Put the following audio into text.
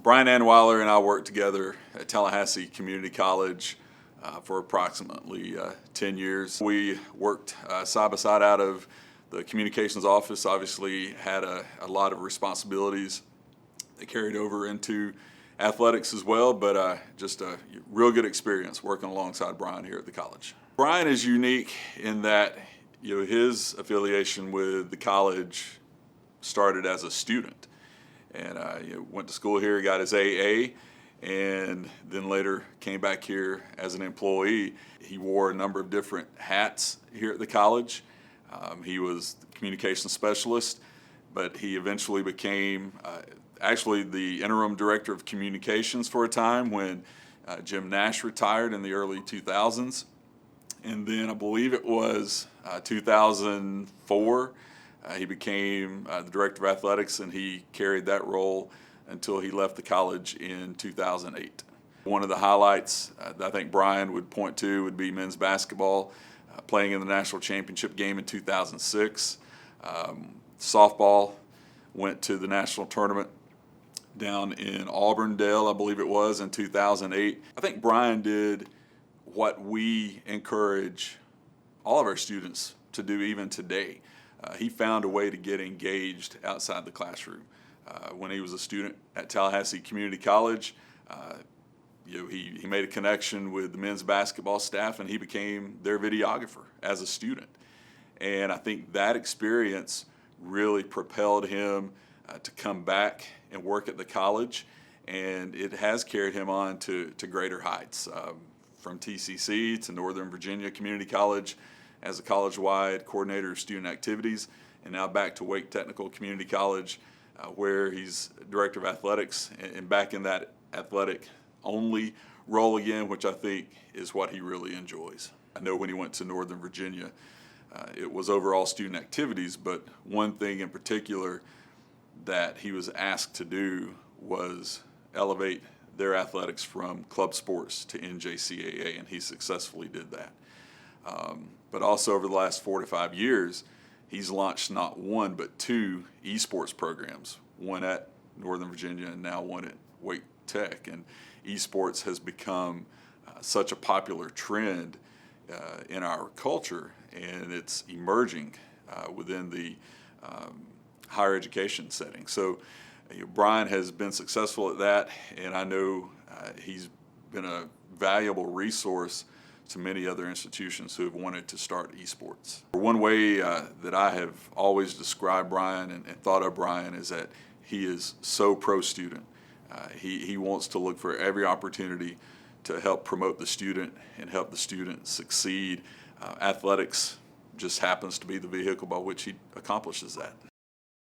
Brian Anweiler and I worked together at Tallahassee Community College for approximately 10 years. We worked side by side out of the communications office. Obviously had a lot of responsibilities that carried over into athletics as well, but just a real good experience working alongside Brian here at the college. Brian is unique in that his affiliation with the college started as a student, and went to school here, got his AA, and then later came back here as an employee. He wore a number of different hats here at the college. He was the communications specialist, but he eventually became actually the interim director of communications for a time when Jim Nash retired in the early 2000s. And then I believe it was 2004, he became the director of athletics, and he carried that role until he left the college in 2008. One of the highlights that I think Brian would point to would be men's basketball, playing in the national championship game in 2006. Softball went to the national tournament down in Auburndale, I believe it was, in 2008. I think Brian did what we encourage all of our students to do even today. He found a way to get engaged outside the classroom. When he was a student at Tallahassee Community College, he made a connection with the men's basketball staff, and he became their videographer as a student. And I think that experience really propelled him to come back and work at the college, and it has carried him on to greater heights. From TCC to Northern Virginia Community College as a college-wide coordinator of student activities, and now back to Wake Technical Community College, where he's director of athletics, and back in that athletic-only role again, which I think is what he really enjoys. I know when he went to Northern Virginia, it was overall student activities, but one thing in particular that he was asked to do was elevate their athletics from club sports to NJCAA, and he successfully did that. But also over the last 4 to 5 years, he's launched not one but 2 esports programs, one at Northern Virginia and now one at Wake Tech. And esports has become such a popular trend in our culture, and it's emerging within the higher education setting. So Brian has been successful at that, and I know he's been a valuable resource to many other institutions who have wanted to start esports. One way that I have always described Brian and thought of Brian is that he is so pro-student. He wants to look for every opportunity to help promote the student and help the student succeed. Athletics just happens to be the vehicle by which he accomplishes that.